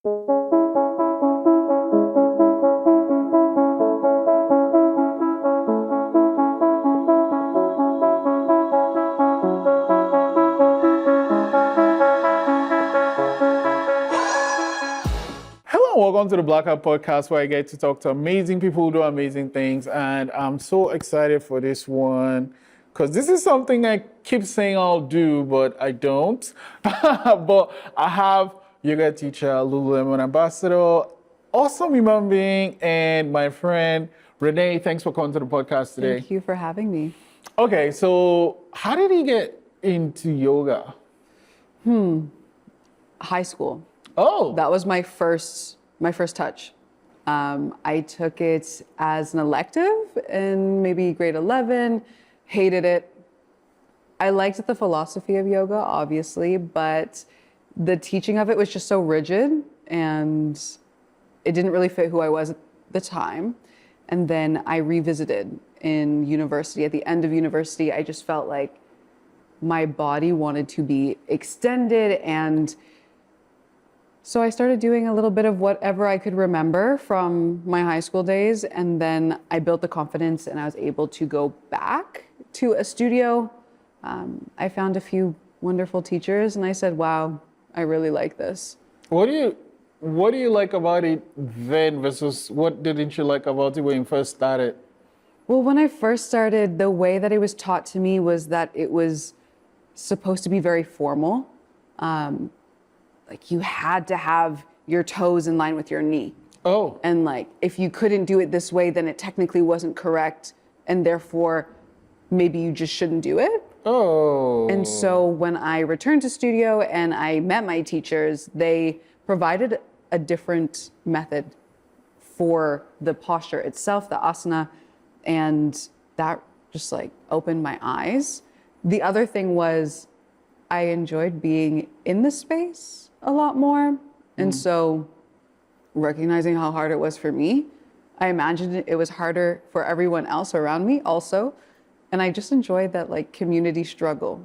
Welcome to the Blackout podcast, where I get to talk to amazing people who do amazing things. And I'm so excited for this one because this is something I keep saying I'll do, but I don't. But I have yoga teacher, Lululemon ambassador, awesome human being, and my friend, Renée. Thanks for coming to the podcast today. Thank you for having me. Okay, so how did you get into yoga? High school. Oh. That was my first touch. I took it as an elective in maybe grade 11, hated it. I liked the philosophy of yoga, obviously, but the teaching of it was just so rigid and it didn't really fit who I was at the time. And then I revisited in university. At the end of university, I just felt like my body wanted to be extended, and so I started doing a little bit of whatever I could remember from my high school days, and then I built the confidence and I was able to go back to a studio. I found a few wonderful teachers and I said, wow, I really like this. What do you like about it then versus what didn't you like about it when you first started? Well, when I first started, the way that it was taught to me was that it was supposed to be very formal. Like you had to have your toes in line with your knee. Oh. And like, if you couldn't do it this way, then it technically wasn't correct. And therefore, maybe you just shouldn't do it. Oh. And so when I returned to studio and I met my teachers, they provided a different method for the posture itself, the asana. And that just like opened my eyes. The other thing was I enjoyed being in the space a lot more. And so recognizing how hard it was for me, I imagined it was harder for everyone else around me also. And I just enjoyed that like community struggle.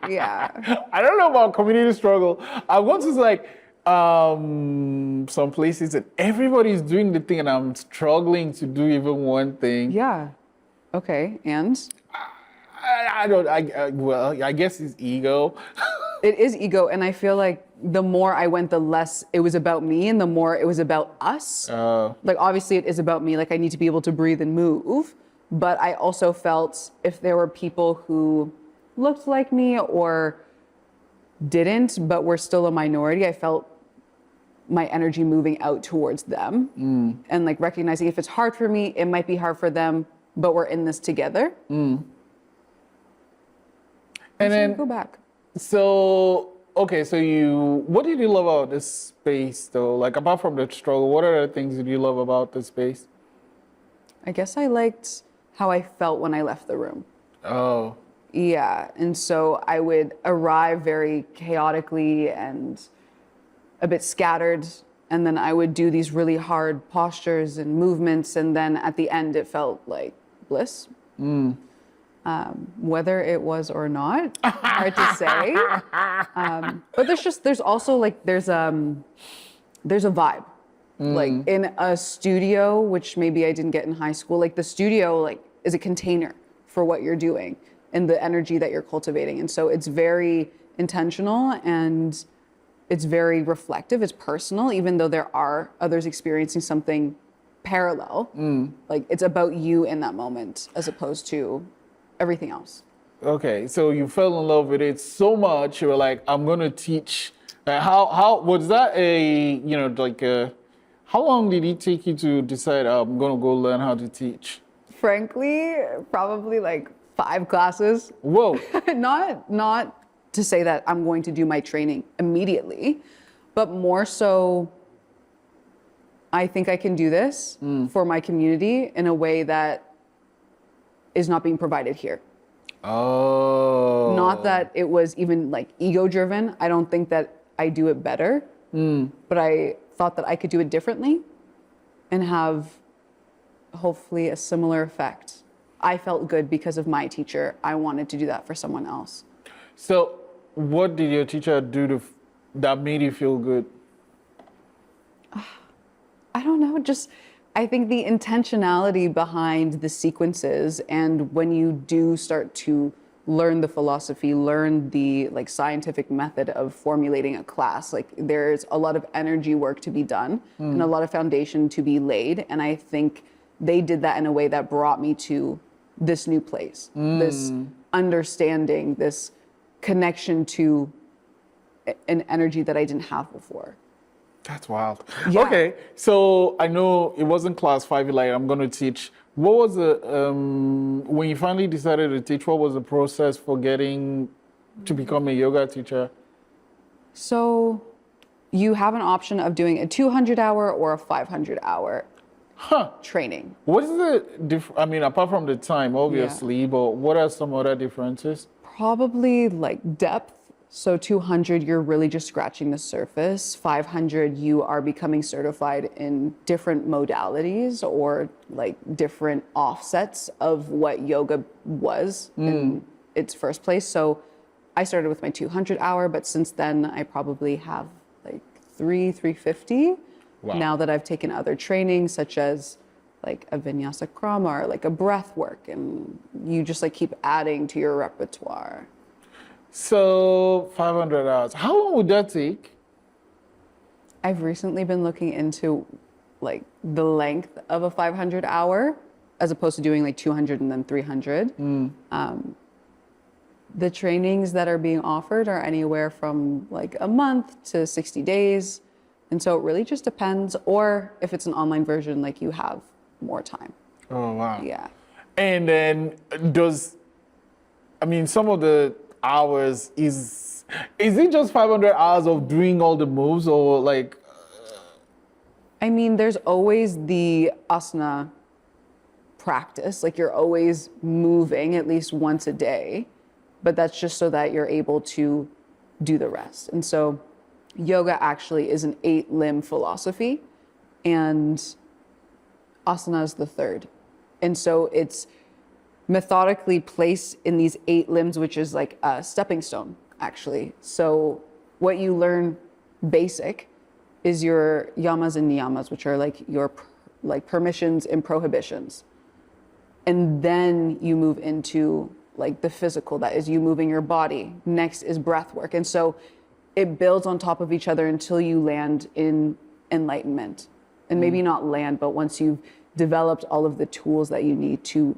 Yeah. I don't know about community struggle. I want to like some places that everybody's doing the thing and I'm struggling to do even one thing. Yeah. Okay. And? I guess it's ego. It is ego, and I feel like the more I went, the less it was about me, and the more it was about us. Like obviously it is about me, like I need to be able to breathe and move, but I also felt if there were people who looked like me or didn't, but were still a minority, I felt my energy moving out towards them. And like recognizing if it's hard for me, it might be hard for them, but we're in this together. And then go back. So, okay, so what did you love about this space though? Like apart from the struggle, what other things did you love about the space? I guess I liked how I felt when I left the room. Oh. Yeah, and so I would arrive very chaotically and a bit scattered, and then I would do these really hard postures and movements, and then at the end it felt like bliss. Whether it was or not, hard to say. But there's also like there's a vibe. Like in a studio, which maybe I didn't get in high school. Like the studio like is a container for what you're doing and the energy that you're cultivating, and so it's very intentional and it's very reflective. It's personal, even though there are others experiencing something parallel. Like it's about you in that moment as opposed to everything else. Okay, so you fell in love with it so much, you were like, I'm gonna teach. How was that how long did it take you to decide I'm gonna go learn how to teach? Frankly, probably like 5 classes. Whoa. Not to say that I'm going to do my training immediately, but more so I think I can do this for my community in a way that is not being provided here. Oh. Not that it was even like ego driven. I don't think that I do it better, but I thought that I could do it differently and have hopefully a similar effect. I felt good because of my teacher. I wanted to do that for someone else. So what did your teacher do that made you feel good? I don't know, just I think the intentionality behind the sequences, and when you do start to learn the philosophy, learn the like scientific method of formulating a class, like there's a lot of energy work to be done and a lot of foundation to be laid. And I think they did that in a way that brought me to this new place, this understanding, this connection to an energy that I didn't have before. That's wild. Yeah. Okay, so I know it wasn't class 5, like I'm going to teach. What was the, when you finally decided to teach, what was the process for getting to become a yoga teacher? So you have an option of doing a 200-hour or a 500-hour training. What is the, I mean, apart from the time, obviously, but what are some other differences? Probably like depth. So 200, you're really just scratching the surface. 500, you are becoming certified in different modalities or like different offsets of what yoga was in its first place. So I started with my 200-hour, but since then I probably have like 350. Wow. Now that I've taken other trainings such as like a vinyasa krama or like a breath work, and you just like keep adding to your repertoire. So 500 hours. How long would that take? I've recently been looking into like the length of a 500-hour as opposed to doing like 200 and then 300. The trainings that are being offered are anywhere from like a month to 60 days. And so it really just depends. Or if it's an online version, like you have more time. Oh, wow. Yeah. And then some of the hours, is it just 500 hours of doing all the moves, or like? I mean, there's always the asana practice, like you're always moving at least once a day, but that's just so that you're able to do the rest. And so yoga actually is an 8-limb philosophy, and asana is the third. And so it's methodically placed in these 8 limbs, which is like a stepping stone, actually. So what you learn basic is your yamas and niyamas, which are like your like permissions and prohibitions. And then you move into like the physical, that is you moving your body. Next is breath work. And so it builds on top of each other until you land in enlightenment. And maybe not land, but once you've developed all of the tools that you need to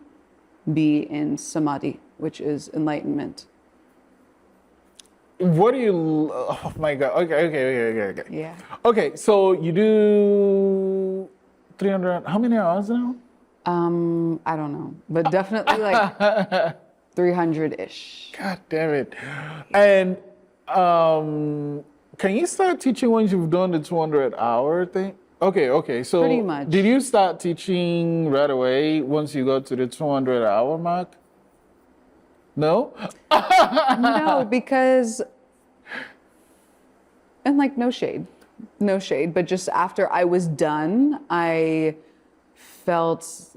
be in samadhi, which is enlightenment. What do you? Oh my God. Okay. Yeah. Okay, so you do 300. How many hours now? I don't know, but definitely like 300-ish. God damn it! And can you start teaching once you've done the 200-hour thing? Okay. So Pretty much. Did you start teaching right away once you got to the 200-hour mark? No? No, because, and like no shade, but just after I was done, I felt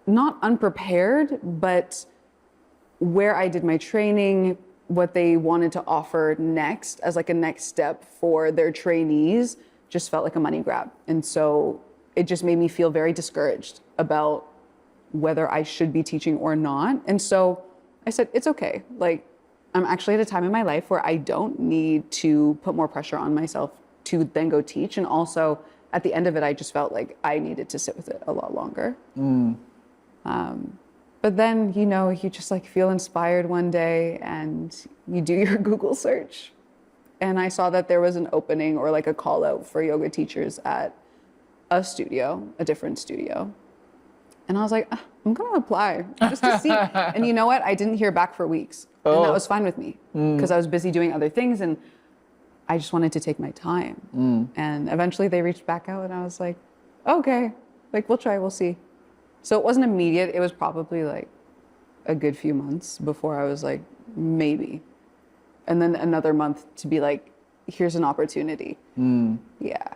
not unprepared, but where I did my training, what they wanted to offer next as like a next step for their trainees just felt like a money grab. And so it just made me feel very discouraged about whether I should be teaching or not. And so I said, it's okay. Like, I'm actually at a time in my life where I don't need to put more pressure on myself to then go teach. And also at the end of it, I just felt like I needed to sit with it a lot longer. But then, you just like feel inspired one day and you do your Google search. And I saw that there was an opening or like a call out for yoga teachers at a studio, a different studio. And I was like, I'm going to apply just to see. And you know what? I didn't hear back for weeks. And that was fine with me because I was busy doing other things and I just wanted to take my time. And eventually they reached back out and I was like, okay, like we'll try, we'll see. So it wasn't immediate. It was probably like a good few months before I was like, maybe. And then another month to be like, here's an opportunity. Yeah.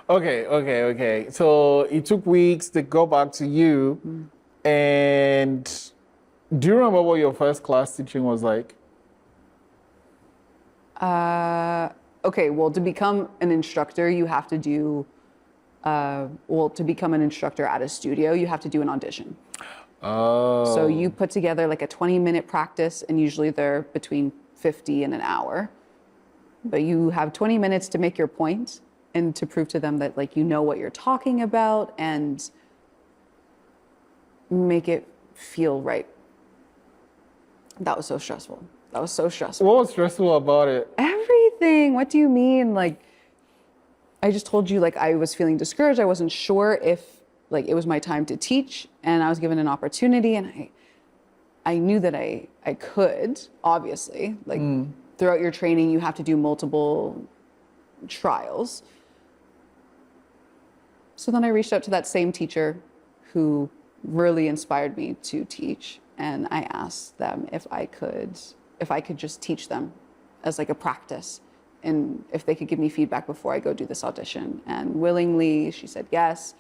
Okay. So it took weeks to go back to you. And do you remember what your first class teaching was like? okay, well, to become an instructor, you have to do, to become an instructor at a studio, you have to do an audition. Oh. So you put together like a 20-minute practice, and usually they're between 50 and an hour. But you have 20 minutes to make your point and to prove to them that like you know what you're talking about and make it feel right. That was so stressful. That was so stressful. What was stressful about it? Everything. What do you mean? Like, I just told you, like, I was feeling discouraged. I wasn't sure if, like, it was my time to teach, and I was given an opportunity, and I knew that I could, obviously. Like, throughout your training, you have to do multiple trials. So then I reached out to that same teacher who really inspired me to teach, and I asked them if I could just teach them as like a practice, and if they could give me feedback before I go do this audition. And willingly, she said yes.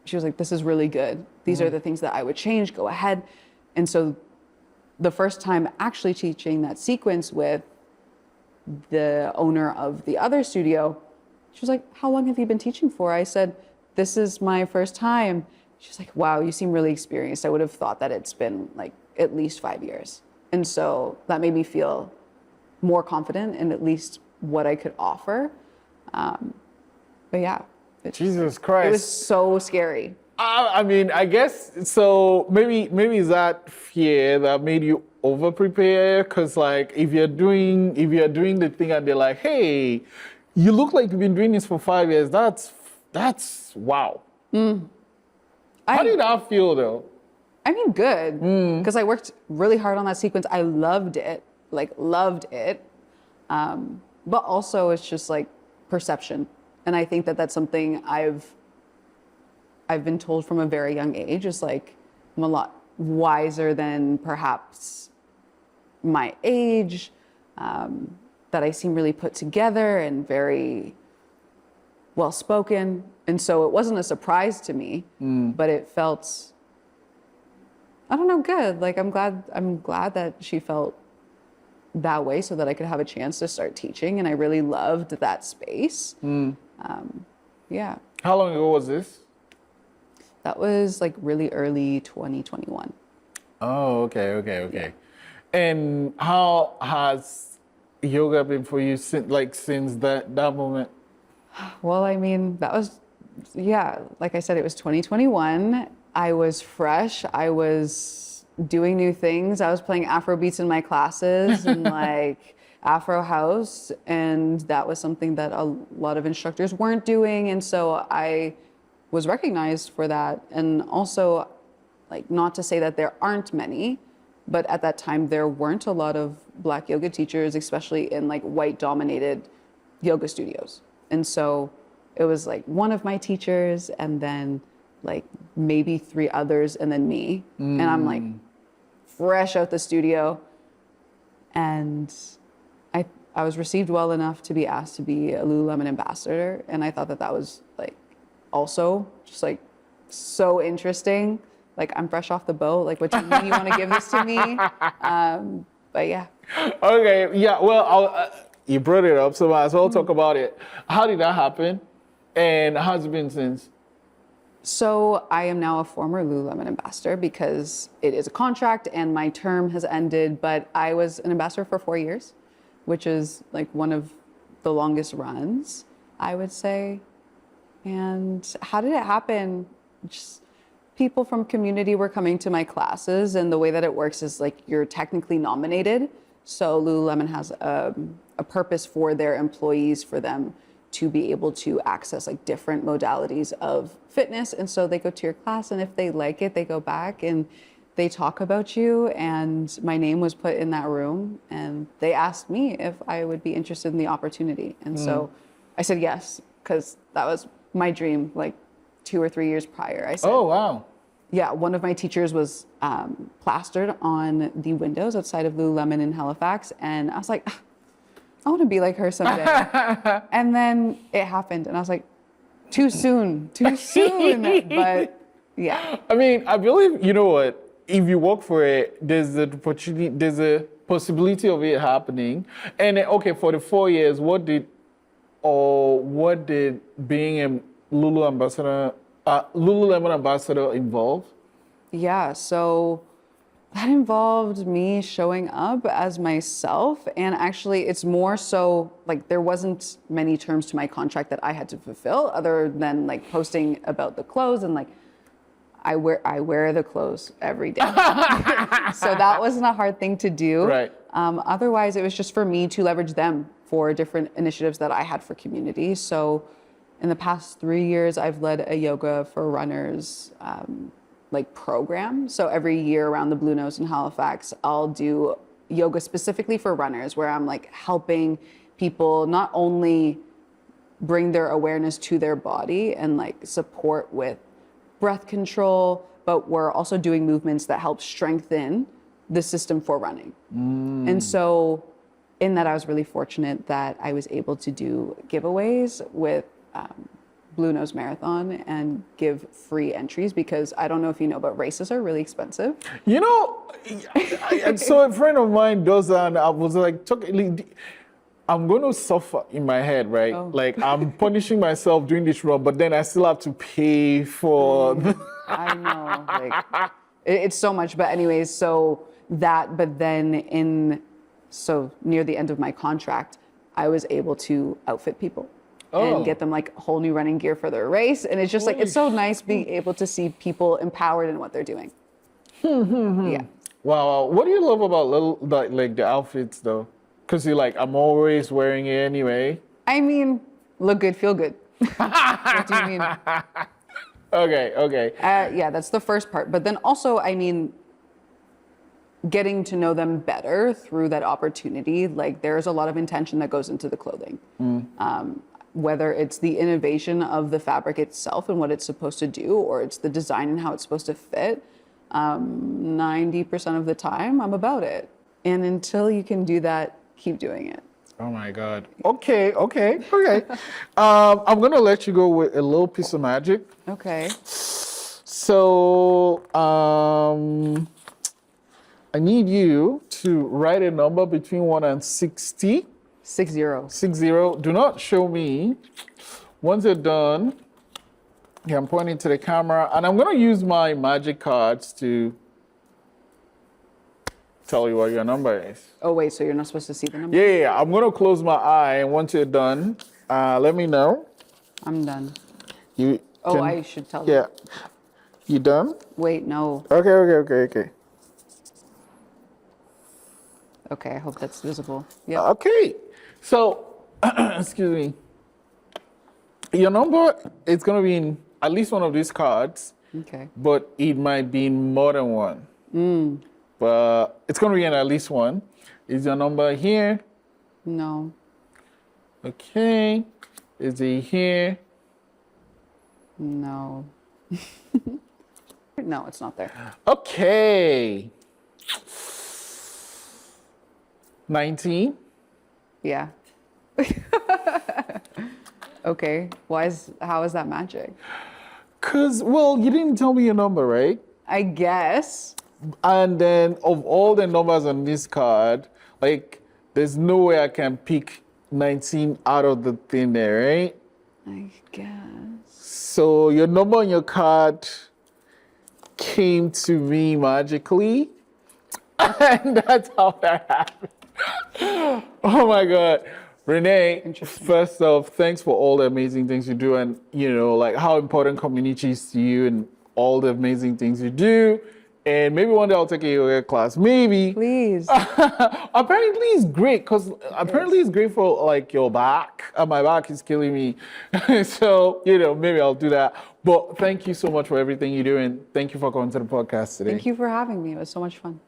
She was like, this is really good. These are the things that I would change, go ahead. And so the first time actually teaching that sequence with the owner of the other studio, she was like, how long have you been teaching for? I said, this is my first time. She's like, wow, you seem really experienced. I would have thought that it's been like at least 5 years. And so that made me feel more confident in at least what I could offer. But yeah. Jesus Christ. It was so scary. I mean, I guess, so maybe it's that fear that made you over prepare, because like if you're doing the thing and they're like, hey, you look like you've been doing this for 5 years, that's wow. How did that feel though? I mean, good, because I worked really hard on that sequence. I loved it, loved it. But also it's just like perception. And I think that that's something I've been told from a very young age, is like, I'm a lot wiser than perhaps my age, that I seem really put together and very well-spoken. And so it wasn't a surprise to me, but it felt, I don't know, good. Like, I'm glad that she felt that way so that I could have a chance to start teaching. And I really loved that space. Yeah. How long ago was this? That was like really early 2021. Oh, okay. Yeah. And how has yoga been for you since that moment? Well, I mean, that was, yeah, like I said, it was 2021. I was fresh. I was doing new things. I was playing Afro beats in my classes and like Afro house. And that was something that a lot of instructors weren't doing. And so I was recognized for that. And also, like, not to say that there aren't many, but at that time there weren't a lot of Black yoga teachers, especially in like white dominated yoga studios. And so it was like one of my teachers and then like maybe 3 others and then me. And I'm like fresh out the studio. And I was received well enough to be asked to be a Lululemon ambassador. And I thought that that was like also just like so interesting. Like, I'm fresh off the boat. Like, what do you mean you want to give this to me? But yeah. Okay, yeah, well, you brought it up, so might as well talk about it. How did that happen? And how's it been since? So I am now a former Lululemon ambassador because it is a contract and my term has ended, but I was an ambassador for 4 years, which is like one of the longest runs, I would say. And how did it happen? Just people from community were coming to my classes, and the way that it works is like you're technically nominated. So Lululemon has a purpose for their employees, for them to be able to access like different modalities of fitness. And so they go to your class, and if they like it, they go back and they talk about you. And my name was put in that room, and they asked me if I would be interested in the opportunity. And so I said yes, because that was my dream, like 2 or 3 years prior. I said, oh, wow. Yeah, one of my teachers was plastered on the windows outside of Lululemon in Halifax. And I was like, I want to be like her someday. And then it happened. And I was like, too soon. But yeah. I mean, I believe, you know what, if you work for it, there's an opportunity, there's a possibility of it happening. And then, okay, for the 4 years, what did being a Lululemon ambassador involve? Yeah, so that involved me showing up as myself. And actually, it's more so like there wasn't many terms to my contract that I had to fulfill other than like posting about the clothes and like I wear the clothes every day. So that wasn't a hard thing to do. Right. Otherwise, it was just for me to leverage them for different initiatives that I had for community. So in the past 3 years, I've led a yoga for runners like program. So every year around the Blue Nose in Halifax, I'll do yoga specifically for runners where I'm like helping people not only bring their awareness to their body and like support with breath control, but we're also doing movements that help strengthen the system for running. And so in that, I was really fortunate that I was able to do giveaways with Blue Nose Marathon and give free entries because I don't know if you know, but races are really expensive. You know, so a friend of mine does that, and I was like, I'm going to suffer in my head, right? Oh. Like I'm punishing myself doing this run, but then I still have to pay for. I know, like it's so much. But anyways, so that, but then so near the end of my contract, I was able to outfit people and get them like whole new running gear for their race. And it's just like, it's so nice being able to see people empowered in what they're doing. Yeah. Wow. What do you love about like the outfits though? Because you're like, I'm always wearing it anyway. I mean, look good, feel good. What do you mean? Okay. Yeah, that's the first part. But then also, I mean, getting to know them better through that opportunity, like there's a lot of intention that goes into the clothing. Whether it's the innovation of the fabric itself and what it's supposed to do, or it's the design and how it's supposed to fit, 90% of the time, I'm about it. And until you can do that, keep doing it. Oh my God. Okay. I'm gonna let you go with a little piece of magic. Okay. So I need you to write a number between 1 and 60. 6-0. 60. Do not show me. Once you're done, yeah, I'm pointing to the camera, and I'm gonna use my magic cards to tell you what your number is. Oh wait, so you're not supposed to see the number? Yeah. I'm gonna close my eye, and once you're done, let me know. I'm done. Oh, I should tell you. Yeah. You done? Wait, no. Okay. Okay, I hope that's visible. Yeah. Okay. So, excuse me. Your number is going to be in at least one of these cards, Okay. but it might be in more than one. But it's going to be in at least one. Is your number here? No. Okay. Is it here? No. No, it's not there. Okay. 19. Yeah. Okay. How is that magic? Well, you didn't tell me your number, right? I guess. And then of all the numbers on this card, like there's no way I can pick 19 out of the thing there, right? I guess. So your number on your card came to me magically. And that's how that happened. Oh my God. Renee, first off, thanks for all the amazing things you do, and like how important community is to you and all the amazing things you do. And maybe one day I'll take a yoga class. Maybe. Please. Apparently it's great because apparently it's great for like your back. My back is killing me. So, maybe I'll do that. But thank you so much for everything you do, and thank you for coming to the podcast today. Thank you for having me. It was so much fun.